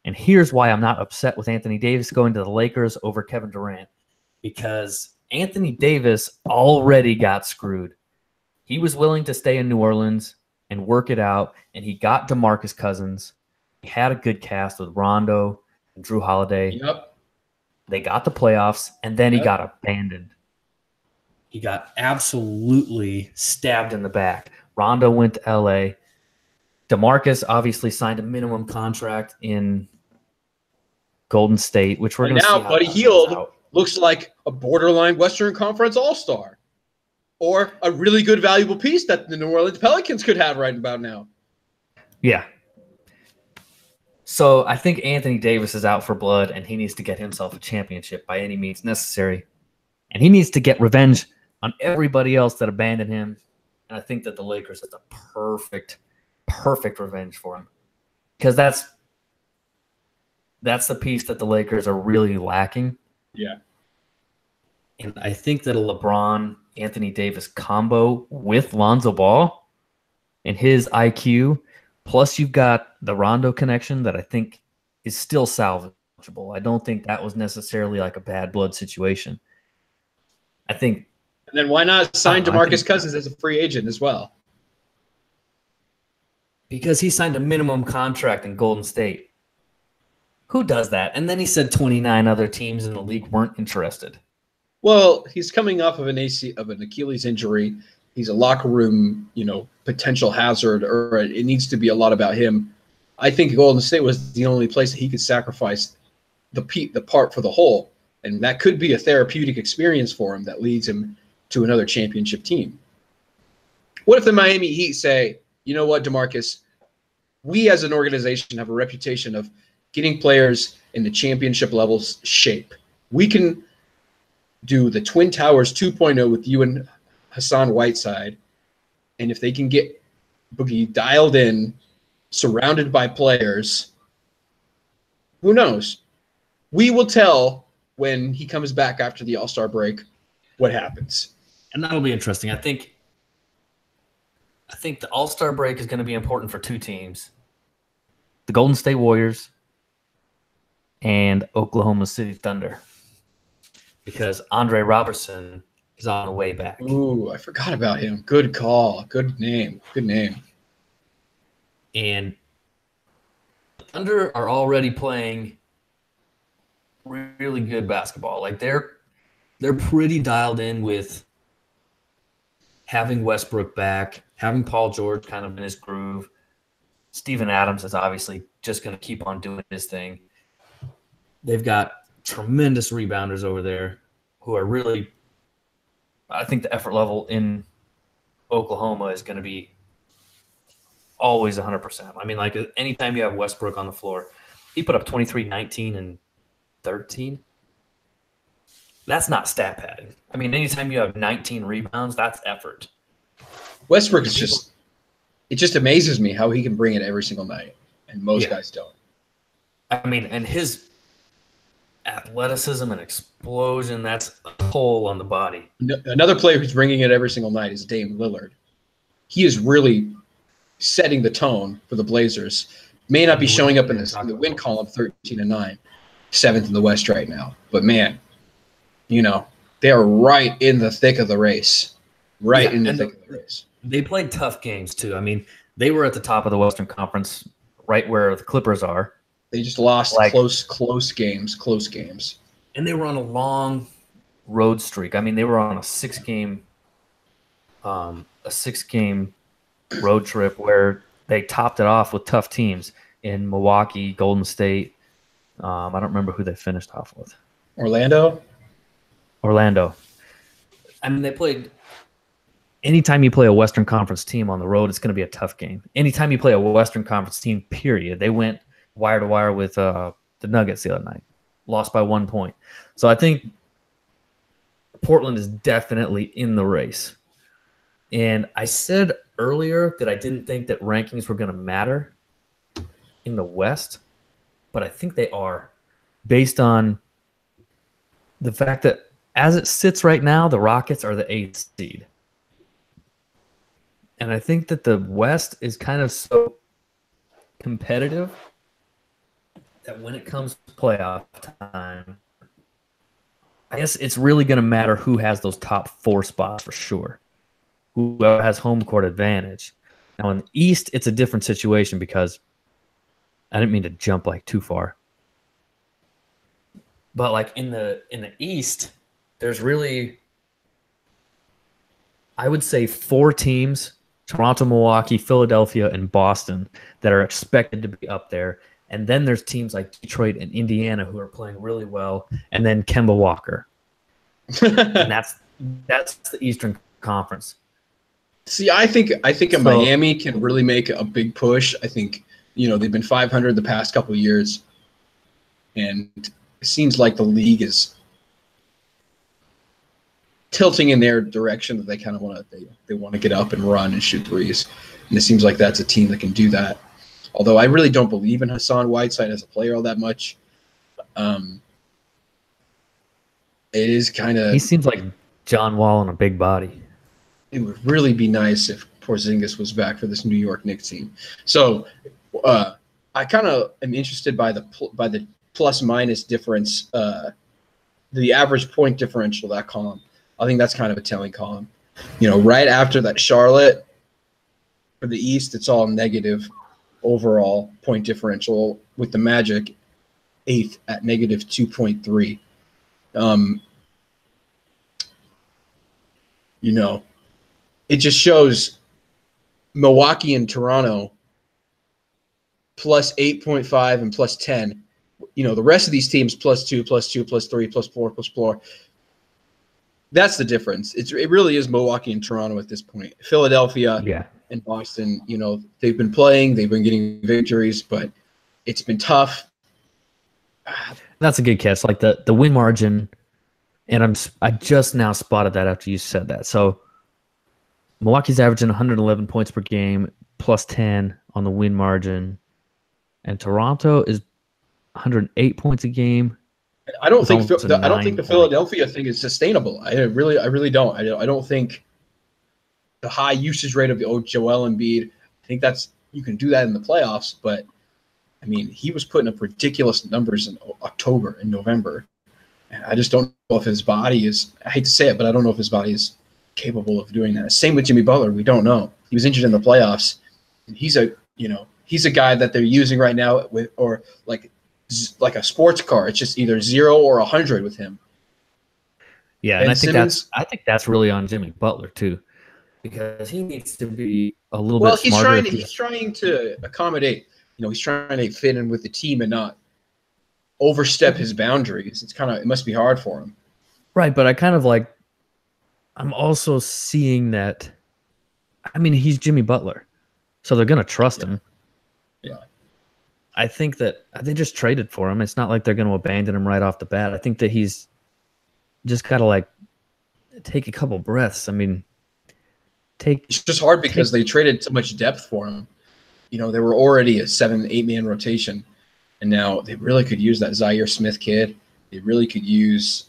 And here's why I'm not upset with Anthony Davis going to the Lakers over Kevin Durant, because Anthony Davis already got screwed. He was willing to stay in New Orleans and work it out, and he got DeMarcus Cousins. He had a good cast with Rondo and Drew Holiday. Yep. They got the playoffs, and then he Yep. got abandoned. He got absolutely stabbed in the back. Rondo went to LA. DeMarcus obviously signed a minimum contract in Golden State, which we're And going to see now how Buddy that Hield plays out. looks like a borderline Western Conference All-Star, or a really good, valuable piece that the New Orleans Pelicans could have right about now. Yeah. So I think Anthony Davis is out for blood, and he needs to get himself a championship by any means necessary. And he needs to get revenge on everybody else that abandoned him. And I think that the Lakers is the perfect revenge for him. Because that's the piece that the Lakers are really lacking. Yeah. And I think that a LeBron Anthony Davis combo with Lonzo Ball and his IQ, plus you've got the Rondo connection that I think is still salvageable. I don't think that was necessarily like a bad blood situation. I think. And then why not sign DeMarcus Cousins as a free agent as well? Because he signed a minimum contract in Golden State. Who does that? And then he said 29 other teams in the league weren't interested. Well, he's coming off of an Achilles injury. He's a locker room, potential hazard, or it needs to be a lot about him. I think Golden State was the only place that he could sacrifice the part for the whole, and that could be a therapeutic experience for him that leads him to another championship team. What if the Miami Heat say, you know what, DeMarcus, we as an organization have a reputation of getting players in the championship levels shape. We can do the Twin Towers 2.0 with you and Hassan Whiteside, and if they can get Boogie dialed in, surrounded by players, who knows? We will tell when he comes back after the All-Star break what happens. And that'll be interesting. I think the All-Star break is going to be important for two teams. The Golden State Warriors and Oklahoma City Thunder. Because Andre Robertson is on the way back. Ooh, I forgot about him. Good call. Good name. And the Thunder are already playing really good basketball. Like they're pretty dialed in with having Westbrook back, having Paul George kind of in his groove. Steven Adams is obviously just going to keep on doing his thing. They've got tremendous rebounders over there who are really – I think the effort level in Oklahoma is going to be always 100%. I mean, like anytime you have Westbrook on the floor, he put up 23, 19, and 13. That's not stat padding. I mean, anytime you have 19 rebounds, that's effort. Westbrook is just – it just amazes me how he can bring it every single night, and most guys don't. I mean, and his – athleticism and explosion, that's a toll on the body. Another player who's bringing it every single night is Dame Lillard. He is really setting the tone for the Blazers. May not be showing up in the win column 13-9, 7th in the West right now. But, man, they are right in the thick of the race. They played tough games, too. I mean, they were at the top of the Western Conference, right where the Clippers are. They just lost close games. And they were on a long road streak. I mean, they were on a six-game road trip where they topped it off with tough teams in Milwaukee, Golden State. I don't remember who they finished off with. Orlando. I mean, they played – anytime you play a Western Conference team on the road, it's going to be a tough game. Anytime you play a Western Conference team, period, they went – wire to wire with the Nuggets the other night, lost by 1 point. So I think Portland is definitely in the race. And I said earlier that I didn't think that rankings were going to matter in the West, but I think they are, based on the fact that as it sits right now, the Rockets are the 8th seed. And I think that the West is kind of so competitive that when it comes to playoff time, I guess it's really going to matter who has those top 4 spots for sure, who has home court advantage. Now in the East, it's a different situation because I didn't mean to jump like too far. But like in the East, there's really, I would say, 4 teams: Toronto, Milwaukee, Philadelphia, and Boston, that are expected to be up there. And then there's teams like Detroit and Indiana who are playing really well, and then Kemba Walker. And that's the Eastern Conference. See, I think Miami can really make a big push. I think, they've been 500 the past couple of years, and it seems like the league is tilting in their direction, that they kind of want to get up and run and shoot threes. And it seems like that's a team that can do that. Although I really don't believe in Hassan Whiteside as a player all that much. It is kind of... He seems like John Wall in a big body. It would really be nice if Porzingis was back for this New York Knicks team. So I kind of am interested by the plus-minus difference, the average point differential, that column. I think that's kind of a telling column. Right after that Charlotte, for the East, it's all negative overall point differential, with the Magic 8th at negative 2.3. It just shows Milwaukee and Toronto plus 8.5 and plus 10. The rest of these teams plus 2, plus 2, plus 3, plus 4, plus 4. That's the difference. It really is Milwaukee and Toronto at this point. Philadelphia and Boston, they've been playing, they've been getting victories, but it's been tough. That's a good catch. Like the win margin, and I just now spotted that after you said that. So Milwaukee's averaging 111 points per game, plus 10 on the win margin, and Toronto is 108 points a game. I don't think the Philadelphia thing is sustainable. I really don't. I don't think the high usage rate of Joel Embiid, I think you can do that in the playoffs, but I mean, he was putting up ridiculous numbers in October and November. And I just don't know if his body is, I hate to say it, but I don't know if his body is capable of doing that. Same with Jimmy Butler. We don't know. He was injured in the playoffs. And he's a guy that they're using right now like a sports car. It's just either 0 or 100 with him. Yeah, and I think that's really on Jimmy Butler too, because he needs to be a little bit smarter. Well, he's trying to accommodate. He's trying to fit in with the team and not overstep his boundaries. It must be hard for him. Right, but I'm also seeing that, I mean, he's Jimmy Butler, so they're going to trust him. Yeah. I think that they just traded for him. It's not like they're going to abandon him right off the bat. I think that he's just got to take a couple breaths. I mean, it's just hard because they traded so much depth for him. They were already a 7-8 man rotation, and now they really could use that Zaire Smith kid. They really could use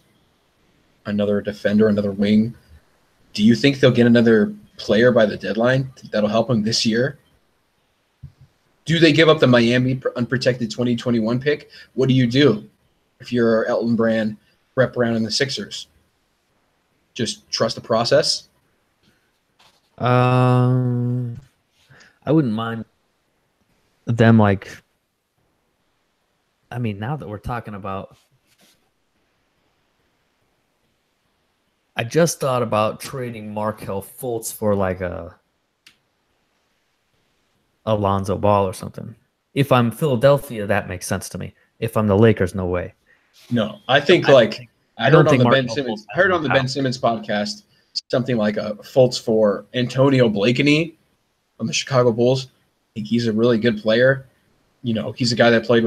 another defender, another wing. Do you think they'll get another player by the deadline that'll help them this year? Do they give up the Miami unprotected 2021 pick? What do you do if you're Elton Brand, Brett Brown, and the Sixers? Just trust the process? I wouldn't mind them, now that we're talking about, I just thought about trading Markelle Fultz for a Alonzo Ball or something. If I'm Philadelphia, that makes sense to me. If I'm the Lakers, no way. No, I think I heard on the Ben Simmons podcast something like a Fultz for Antonio Blakeney on the Chicago Bulls. I think he's a really good player. He's a guy that played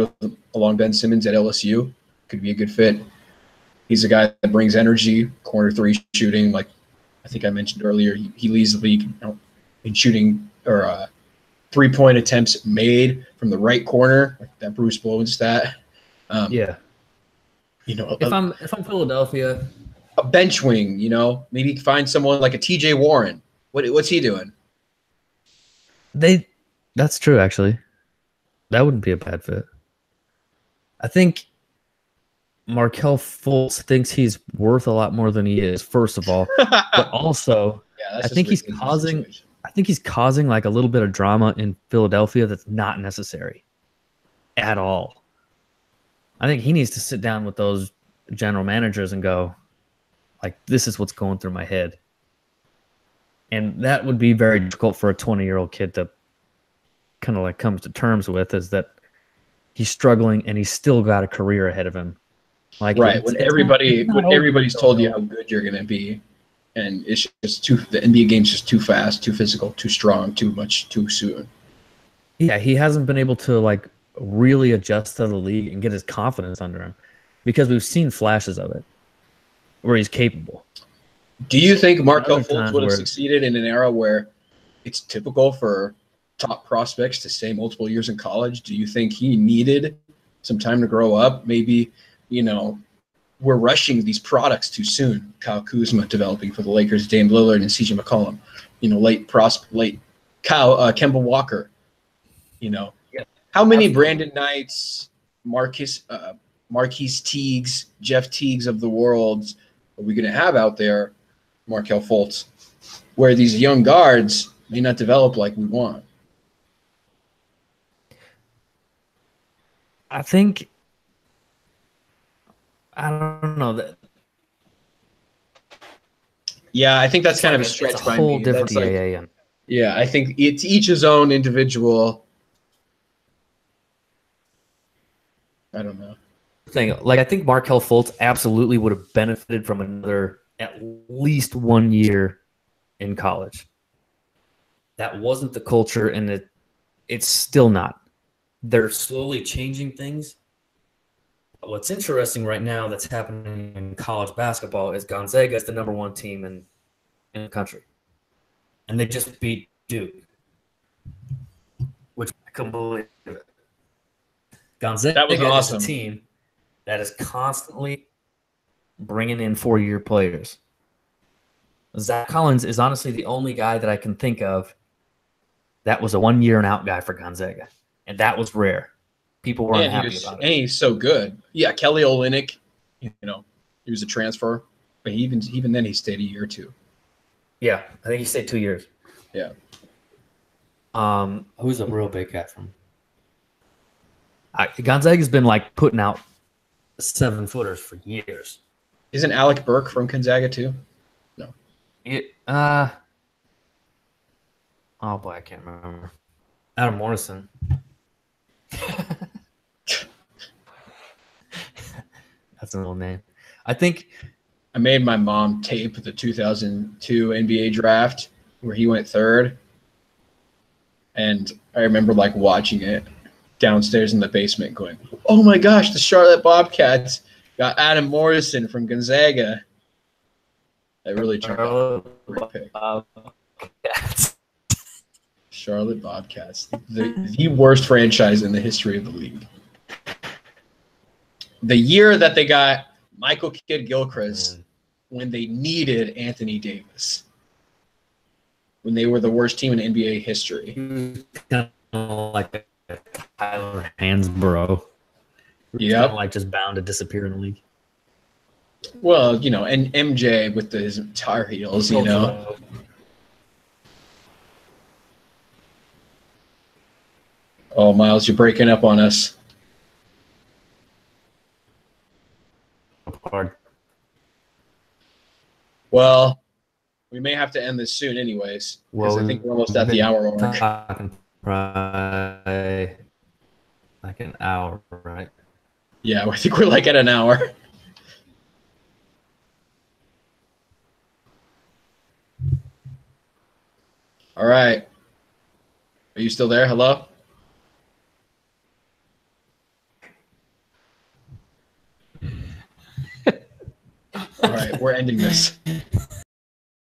along Ben Simmons at LSU. Could be a good fit. He's a guy that brings energy, corner three shooting. Like I think I mentioned earlier, he leads the league in shooting or 3-point attempts made from the right corner, like that Bruce Bowen stat. If I'm Philadelphia, a bench wing, maybe find someone like a TJ Warren. What's he doing? That's true, actually. That wouldn't be a bad fit. I think Markelle Fultz thinks he's worth a lot more than he is, first of all. But also, I think he's causing a little bit of drama in Philadelphia that's not necessary at all. I think he needs to sit down with those general managers and go, like, this is what's going through my head. And that would be very difficult for a 20-year-old kid to kind of like come to terms with, is that he's struggling and he's still got a career ahead of him. Like, right. When everybody's told you how good you're going to be, and it's just the NBA game's just too fast, too physical, too strong, too much, too soon. Yeah, he hasn't been able to like really adjust to the league and get his confidence under him, because we've seen flashes of it where he's capable. Do you think Markelle Fultz would have succeeded in an era where it's typical for top prospects to stay multiple years in college? Do you think he needed some time to grow up? Maybe, we're rushing these products too soon. Kyle Kuzma developing for the Lakers, Dame Lillard and CJ McCollum, late Kemba Walker, Yeah, how many absolutely. Brandon Knights, Marquise Teagues, Jeff Teagues of the world are we going to have out there, Markelle Fultz, where these young guards may not develop like we want? I think, I don't know that. Yeah, I think that's kind of a stretch by me. Whole different yeah, I think it's each his own individual. I don't know. I think Markelle Fultz absolutely would have benefited from another at least 1 year in college. That wasn't the culture, and it's still not. They're slowly changing things. What's interesting right now that's happening in college basketball is Gonzaga is the number 1 team in the country. And they just beat Duke, which I couldn't believe it. Gonzaga was awesome. is a team that is constantly bringing in 4-year players. Zach Collins is honestly the only guy that I can think of that was a 1-year-and-out guy for Gonzaga, and that was rare. People weren't happy about it. And he's so good. Yeah, Kelly Olynyk, he was a transfer, but even then he stayed a year or two. Yeah, I think he stayed 2 years. Yeah. Who's a real big guy from? Gonzaga's been like putting out 7-footers for years. Isn't Alec Burke from Gonzaga too? No. Oh boy, I can't remember. Adam Morrison. That's a little name. I think I made my mom tape the 2002 NBA draft where he went 3rd. And I remember like watching it downstairs in the basement going, oh my gosh, the Charlotte Bobcats got Adam Morrison from Gonzaga. That really turned out a great pick. Charlotte Bobcats, the worst franchise in the history of the league. The year that they got Michael Kidd-Gilchrist when they needed Anthony Davis, when they were the worst team in NBA history. Kind of like a Tyler Hansbrough. Yeah, like just bound to disappear in the league. Well, and MJ with his Tar Heels, Oh, Miles, you're breaking up on us. Hard. Well, we may have to end this soon anyways, because I think we're almost at the hour mark. Probably like an hour, right? Yeah, I think we're like at an hour. All right. Are you still there? Hello? All right, we're ending this.